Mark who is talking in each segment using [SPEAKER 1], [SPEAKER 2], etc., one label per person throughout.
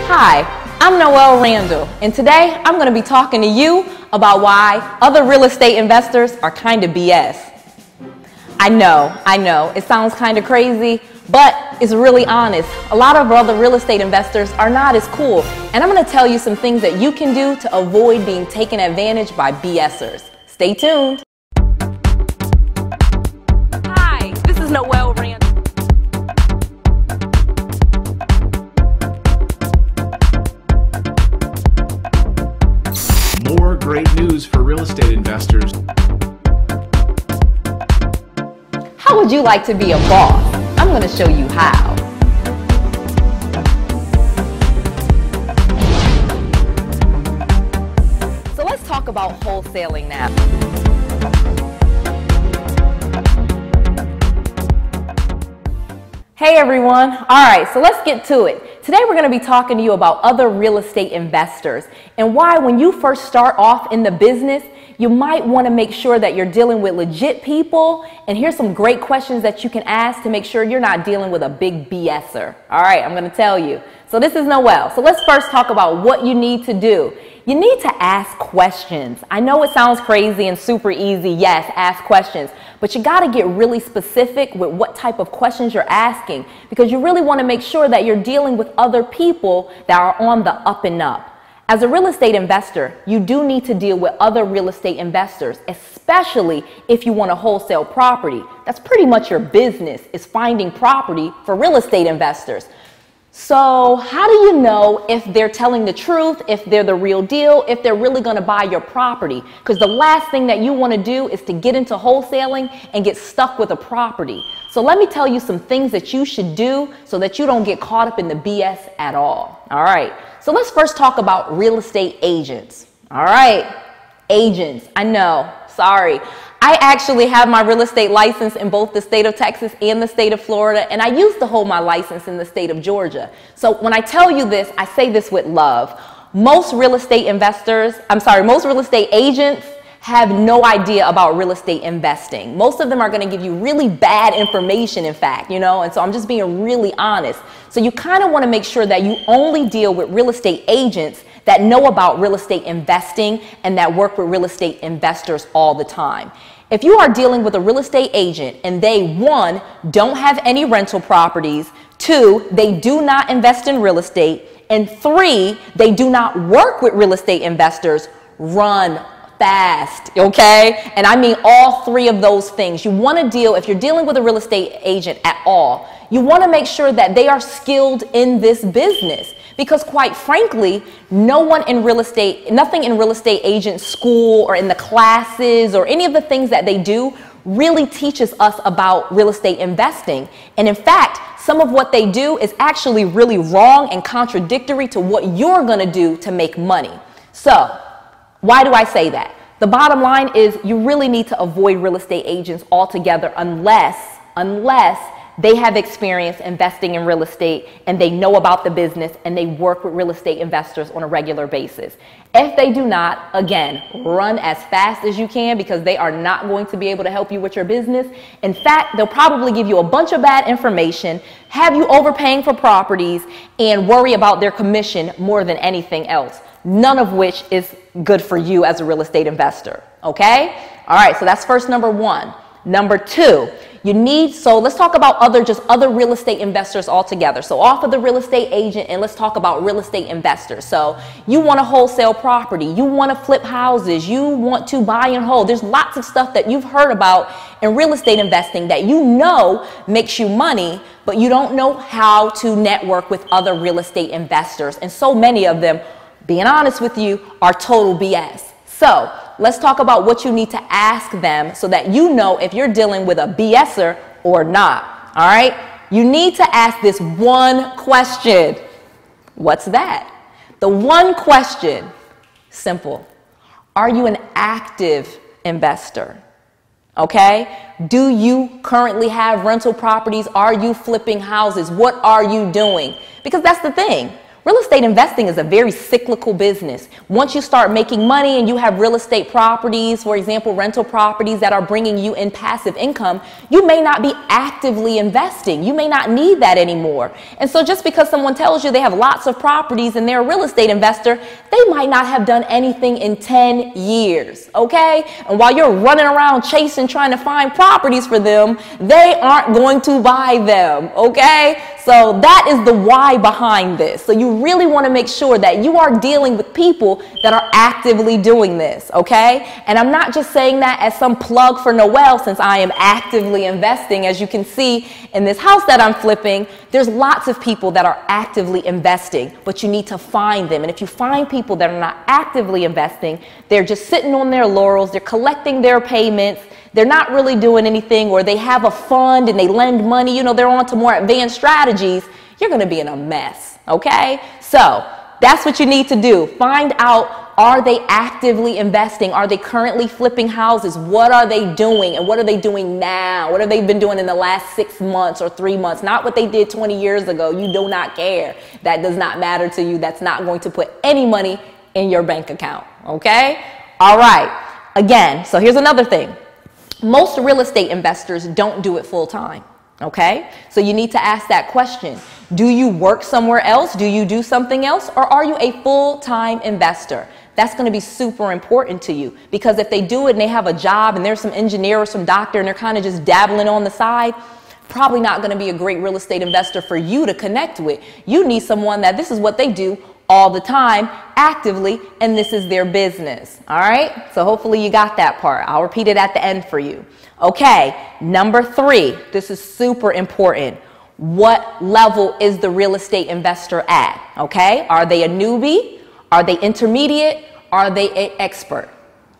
[SPEAKER 1] Hi, I'm Noelle Randall, and today I'm going to be talking to you about why other real estate investors are kind of BS. I know, it sounds kind of crazy, but it's really honest. A lot of other real estate investors are not as cool, and I'm going to tell you some things that you can do to avoid being taken advantage by BSers. Stay tuned. Hi, this is Noelle Randall.
[SPEAKER 2] More great news for real estate investors.
[SPEAKER 1] How would you like to be a boss? I'm going to show you how. So let's talk about wholesaling now. Hey everyone. All right, so let's get to it. Today we're going to be talking to you about other real estate investors and why when you first start off in the business, you might want to make sure that you're dealing with legit people. And here's some great questions that you can ask to make sure you're not dealing with a big BSer. All right, I'm going to tell you. So this is Noelle. So let's first talk about what you need to do. You need to ask questions. I know it sounds crazy and super easy. Yes, ask questions. But you got to get really specific with what type of questions you're asking, because you really want to make sure that you're dealing with other people that are on the up and up. As a real estate investor, you do need to deal with other real estate investors, especially if you want to wholesale property. That's pretty much your business, is finding property for real estate investors. So how do you know if they're telling the truth, if they're the real deal, if they're really going to buy your property? Because the last thing that you want to do is to get into wholesaling and get stuck with a property. So let me tell you some things that you should do so that you don't get caught up in the BS at all. All right. So let's first talk about real estate agents. All right. Agents. I know. Sorry. I actually have my real estate license in both the state of Texas and the state of Florida, and I used to hold my license in the state of Georgia. So when I tell you this, I say this with love. Most real estate agents have no idea about real estate investing. Most of them are going to give you really bad information, in fact, and so I'm just being really honest. So you kind of want to make sure that you only deal with real estate agents that know about real estate investing and that work with real estate investors all the time. If you are dealing with a real estate agent and they, 1, don't have any rental properties, 2, they do not invest in real estate, and 3, they do not work with real estate investors, run fast, okay? And I mean all 3 of those things. You want to deal, if you're dealing with a real estate agent at all, you want to make sure that they are skilled in this business. Because quite frankly, nothing in real estate agent school or in the classes or any of the things that they do really teaches us about real estate investing. And in fact, some of what they do is actually really wrong and contradictory to what you're going to do to make money. So why do I say that? The bottom line is you really need to avoid real estate agents altogether unless they have experience investing in real estate and they know about the business and they work with real estate investors on a regular basis. If they do not, again, run as fast as you can, because they are not going to be able to help you with your business. In fact, they'll probably give you a bunch of bad information, have you overpaying for properties, and worry about their commission more than anything else. None of which is good for you as a real estate investor. Okay? All right, so that's first number 1. Number 2, let's talk about other real estate investors altogether. So off of the real estate agent, and let's talk about real estate investors. So you want to wholesale property, you want to flip houses, you want to buy and hold. There's lots of stuff that you've heard about in real estate investing that makes you money, but you don't know how to network with other real estate investors. And so many of them, being honest with you, are total BS. So let's talk about what you need to ask them so that you know if you're dealing with a BSer or not. All right? You need to ask this one question. What's that? The one question, simple. Are you an active investor? Okay? Do you currently have rental properties? Are you flipping houses? What are you doing? Because that's the thing. Real estate investing is a very cyclical business. Once you start making money and you have real estate properties, for example, rental properties that are bringing you in passive income, you may not be actively investing. You may not need that anymore. And so just because someone tells you they have lots of properties and they're a real estate investor, they might not have done anything in 10 years, okay? And while you're running around chasing, trying to find properties for them, they aren't going to buy them, okay? So that is the why behind this. So you really want to make sure that you are dealing with people that are actively doing this, okay? And I'm not just saying that as some plug for Noel, since I am actively investing. As you can see in this house that I'm flipping, there's lots of people that are actively investing, but you need to find them. And if you find people that are not actively investing, they're just sitting on their laurels, they're collecting their payments, they're not really doing anything, or they have a fund and they lend money, you know, they're on to more advanced strategies, you're going to be in a mess, okay? So that's what you need to do. Find out, are they actively investing? Are they currently flipping houses? What are they doing? And what are they doing now? What have they been doing in the last 6 months or 3 months? Not what they did 20 years ago. You do not care. That does not matter to you. That's not going to put any money in your bank account, okay? All right. Again, so here's another thing. Most real estate investors don't do it full time, okay? So you need to ask that question. Do you work somewhere else? Do you do something else? Or are you a full-time investor? That's going to be super important to you, because if they do it and they have a job and there's some engineer or some doctor and they're kind of just dabbling on the side, probably not going to be a great real estate investor for you to connect with. You need someone that this is what they do all the time, actively, and this is their business. All right? So hopefully you got that part. I'll repeat it at the end for you. Okay, number 3. This is super important. What level is the real estate investor at? Okay? Are they a newbie? Are they intermediate? Are they an expert?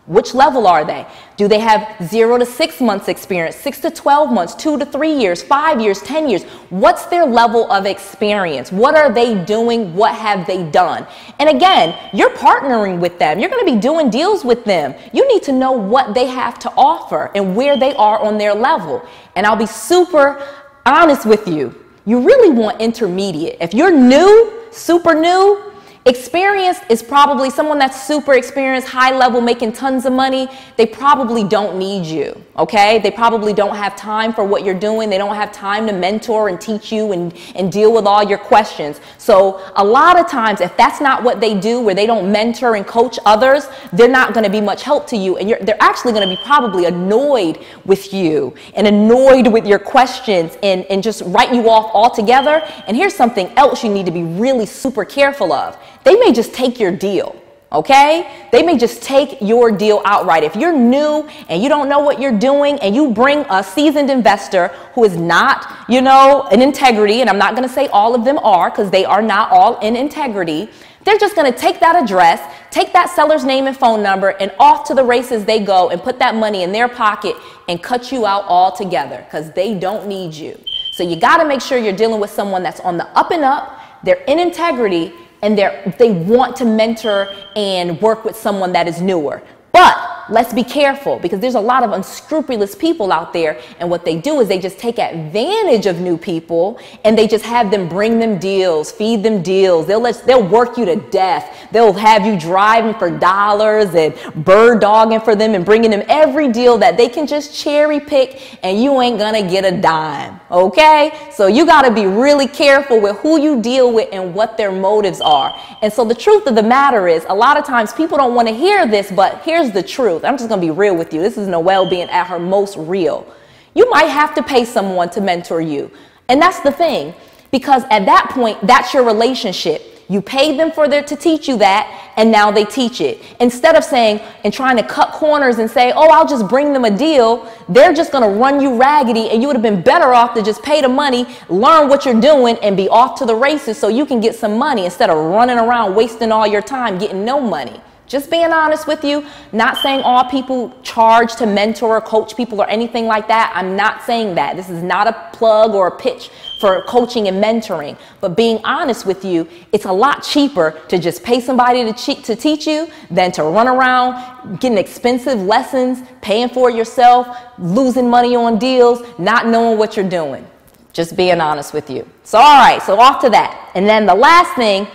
[SPEAKER 1] Which level are they? Do they have 0 to 6 months experience, 6 to 12 months, 2 to 3 years, 5 years, 10 years? What's their level of experience? What are they doing? What have they done? And again, you're partnering with them. You're going to be doing deals with them. You need to know what they have to offer and where they are on their level. And I'll be super honest with you. You really want intermediate. If you're new, super new, experience is probably someone that's super experienced, high level, making tons of money. They probably don't need you, okay? They probably don't have time for what you're doing. They don't have time to mentor and teach you and deal with all your questions. So a lot of times, if that's not what they do, where they don't mentor and coach others, they're not going to be much help to you. And they're actually going to be probably annoyed with you and annoyed with your questions and just write you off altogether. And here's something else you need to be really super careful of. They may just take your deal, okay? They may just take your deal outright. If you're new and you don't know what you're doing and you bring a seasoned investor who is not, you know, in integrity, and I'm not going to say all of them are, because they are not all in integrity, they're just going to take that address, take that seller's name and phone number, and off to the races they go and put that money in their pocket and cut you out altogether, because they don't need you. So you got to make sure you're dealing with someone that's on the up and up, they're in integrity, and they want to mentor and work with someone that is newer. But let's be careful, because there's a lot of unscrupulous people out there, and what they do is they just take advantage of new people and they just have them bring them deals, feed them deals. They'll work you to death. They'll have you driving for dollars and bird dogging for them and bringing them every deal that they can just cherry pick, and you ain't gonna get a dime, okay? So you gotta be really careful with who you deal with and what their motives are. And so the truth of the matter is, a lot of times people don't want to hear this, but here's the truth. I'm just going to be real with you. This is Noel being at her most real. You might have to pay someone to mentor you. And that's the thing, because at that point, that's your relationship. You paid them to teach you that, and now they teach it. Instead of saying and trying to cut corners and say, oh, I'll just bring them a deal, they're just going to run you raggedy, and you would have been better off to just pay the money, learn what you're doing, and be off to the races so you can get some money instead of running around wasting all your time getting no money. Just being honest with you, not saying all people charge to mentor or coach people or anything like that. I'm not saying that. This is not a plug or a pitch for coaching and mentoring. But being honest with you, it's a lot cheaper to just pay somebody to teach you than to run around getting expensive lessons, paying for it yourself, losing money on deals, not knowing what you're doing. Just being honest with you. So all right, so off to that. And then the last thing,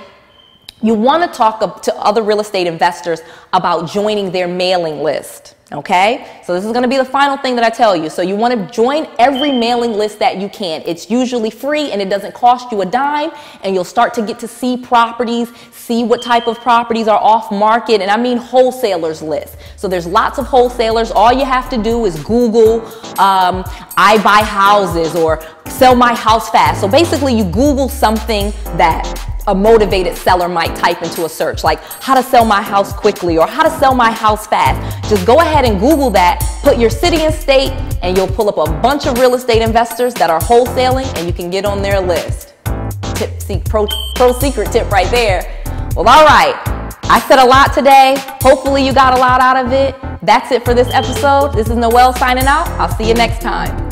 [SPEAKER 1] You want to talk to other real estate investors about joining their mailing list. Okay, so this is going to be the final thing that I tell you. So you want to join every mailing list that you can. It's usually free and it doesn't cost you a dime, and you'll start to get to see properties, see what type of properties are off market, and I mean wholesalers list. So there's lots of wholesalers. All you have to do is Google I buy houses or sell my house fast. So basically you Google something that a motivated seller might type into a search, like how to sell my house quickly or how to sell my house fast. Just go ahead and Google that, put your city and state, and you'll pull up a bunch of real estate investors that are wholesaling, and you can get on their list. Pro secret tip right there. Well, all right. I said a lot today. Hopefully you got a lot out of it. That's it for this episode. This is Noelle signing out. I'll see you next time.